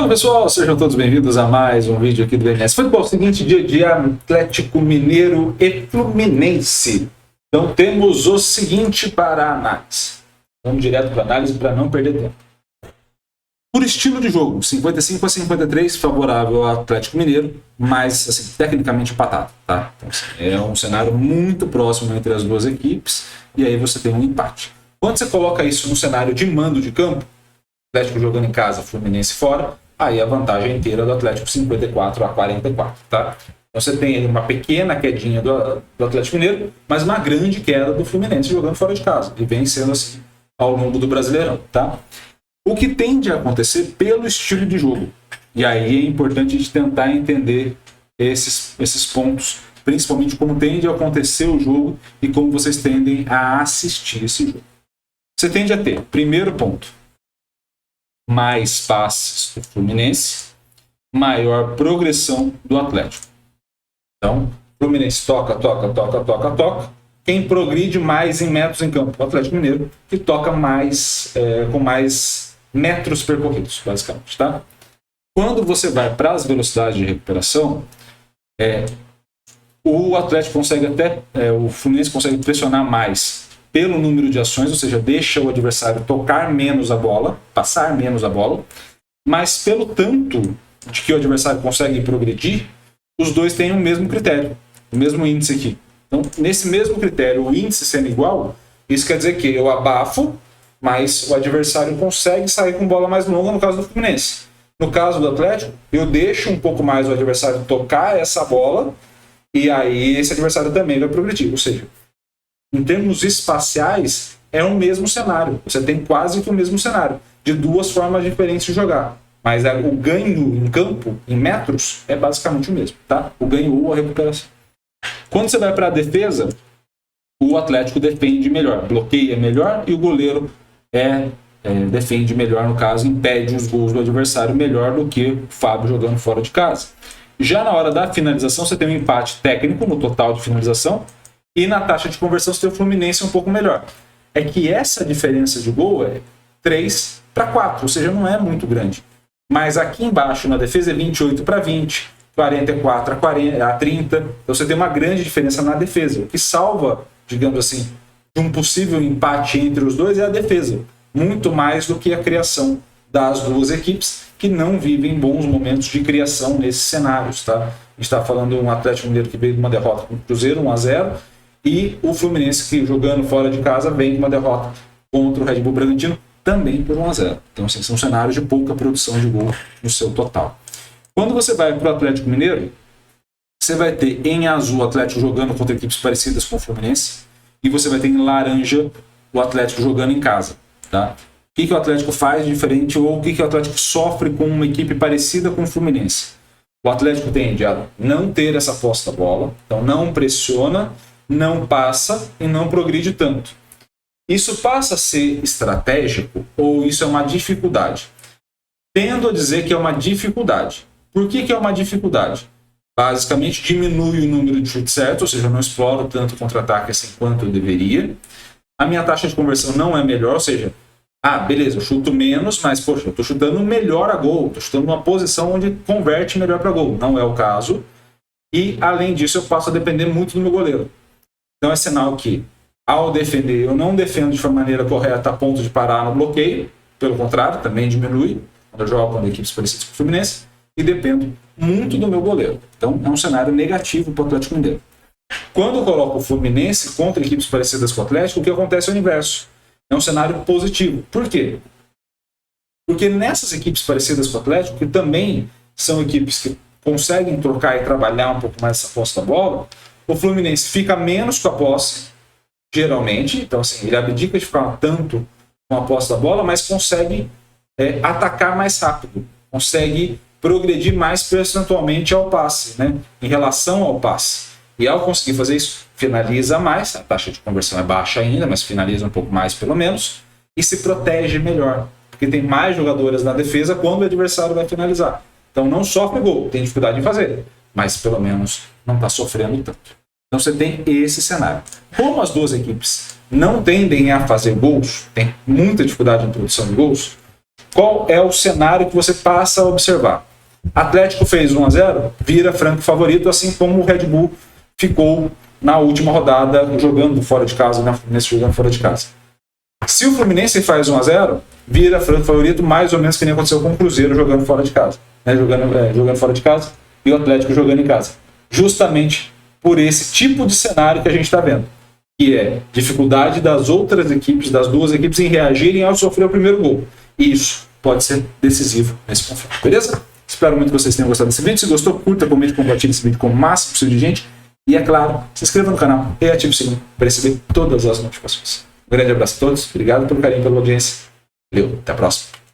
Fala pessoal, sejam todos bem-vindos a mais um vídeo aqui do MS Futebol. Seguinte, dia de Atlético Mineiro e Fluminense. Então temos o seguinte para a análise. Vamos direto para a análise para não perder tempo. Por estilo de jogo, 55-53, favorável ao Atlético Mineiro, mas assim, tecnicamente empatado. Tá? Então, assim, é um cenário muito próximo entre as duas equipes e aí você tem um empate. Quando você coloca isso no cenário de mando de campo, Atlético jogando em casa, Fluminense fora, aí a vantagem inteira do Atlético 54-44, tá? Então você tem uma pequena quedinha do Atlético Mineiro, mas uma grande queda do Fluminense jogando fora de casa, e vem sendo assim ao longo do Brasileirão, tá? O que tende a acontecer pelo estilo de jogo, e aí é importante a gente tentar entender esses pontos, principalmente como tende a acontecer o jogo e como vocês tendem a assistir esse jogo. Você tende a ter, primeiro ponto, mais passes do Fluminense, maior progressão do Atlético. Então, o Fluminense toca. Quem progride mais em metros em campo? O Atlético Mineiro, que toca mais, com mais metros percorridos, basicamente. Tá? Quando você vai para as velocidades de recuperação, o Atlético consegue o Fluminense consegue pressionar mais pelo número de ações, ou seja, deixa o adversário tocar menos a bola, passar menos a bola, mas pelo tanto de que o adversário consegue progredir, os dois têm o mesmo critério, o mesmo índice aqui. Então, nesse mesmo critério, o índice sendo igual, isso quer dizer que eu abafo, mas o adversário consegue sair com bola mais longa, no caso do Fluminense. No caso do Atlético, eu deixo um pouco mais o adversário tocar essa bola, e aí esse adversário também vai progredir, ou seja, em termos espaciais, é o mesmo cenário. Você tem quase que o mesmo cenário, de duas formas diferentes de jogar. Mas o ganho em campo, em metros, é basicamente o mesmo. Tá? O ganho ou a recuperação. Quando você vai para a defesa, o Atlético defende melhor, bloqueia melhor e o goleiro defende melhor, no caso, impede os gols do adversário melhor do que o Fábio jogando fora de casa. Já na hora da finalização, você tem um empate técnico no total de finalização, e na taxa de conversão você tem o Fluminense um pouco melhor. É que essa diferença de gol é 3-4, ou seja, não é muito grande. Mas aqui embaixo na defesa é 28-20, 44-30. Então você tem uma grande diferença na defesa. O que salva, digamos assim, de um possível empate entre os dois é a defesa. Muito mais do que a criação das duas equipes, que não vivem bons momentos de criação nesses cenários. Tá? A gente está falando de um Atlético Mineiro que veio de uma derrota com o Cruzeiro, 1-0, e o Fluminense, que jogando fora de casa, vem com uma derrota contra o Red Bull Bragantino, também por 1-0. Então, assim, são cenários de pouca produção de gol no seu total. Quando você vai para o Atlético Mineiro, você vai ter em azul o Atlético jogando contra equipes parecidas com o Fluminense, e você vai ter em laranja o Atlético jogando em casa. Tá? O que o Atlético faz de diferente, ou o que o Atlético sofre com uma equipe parecida com o Fluminense? O Atlético tende a não ter essa posse da bola, então não pressiona, não passa e não progride tanto. Isso passa a ser estratégico ou isso é uma dificuldade? Tendo a dizer que é uma dificuldade. Por que é uma dificuldade? Basicamente diminui o número de chutes certos, ou seja, eu não exploro tanto o contra-ataque assim quanto eu deveria. A minha taxa de conversão não é melhor, ou seja, beleza, eu chuto menos, mas poxa, eu estou chutando melhor a gol, estou chutando numa posição onde converte melhor para gol. Não é o caso. E além disso, eu passo a depender muito do meu goleiro. Então é sinal que, ao defender, eu não defendo de maneira correta a ponto de parar no bloqueio. Pelo contrário, também diminui quando eu jogo com equipes parecidas com o Fluminense. E dependo muito do meu goleiro. Então é um cenário negativo para o Atlético Mineiro. Quando eu coloco o Fluminense contra equipes parecidas com o Atlético, o que acontece é o inverso. É um cenário positivo. Por quê? Porque nessas equipes parecidas com o Atlético, que também são equipes que conseguem trocar e trabalhar um pouco mais essa posse da bola, o Fluminense fica menos com a posse, geralmente. Então, assim, ele abdica de ficar tanto com a posse da bola, mas consegue atacar mais rápido. Consegue progredir mais percentualmente ao passe, né? Em relação ao passe. E ao conseguir fazer isso, finaliza mais. A taxa de conversão é baixa ainda, mas finaliza um pouco mais pelo menos. E se protege melhor. Porque tem mais jogadores na defesa quando o adversário vai finalizar. Então não sofre gol, tem dificuldade em fazer. Mas pelo menos não está sofrendo tanto. Então você tem esse cenário. Como as duas equipes não tendem a fazer gols, tem muita dificuldade em produção de gols, qual é o cenário que você passa a observar? Atlético fez 1-0, vira franco favorito, assim como o Red Bull ficou na última rodada jogando fora de casa, né? Jogando fora de casa. Se o Fluminense faz 1-0, vira franco favorito, mais ou menos que nem aconteceu com o Cruzeiro jogando fora de casa. Né? Jogando fora de casa e o Atlético jogando em casa. Justamente por esse tipo de cenário que a gente está vendo. Que é dificuldade das outras equipes, das duas equipes, em reagirem ao sofrer o primeiro gol. E isso pode ser decisivo nesse conflito. Beleza? Espero muito que vocês tenham gostado desse vídeo. Se gostou, curta, comente, compartilhe esse vídeo com o máximo possível de gente. E é claro, se inscreva no canal e ative o sininho para receber todas as notificações. Um grande abraço a todos. Obrigado pelo carinho, pela audiência. Valeu, até a próxima.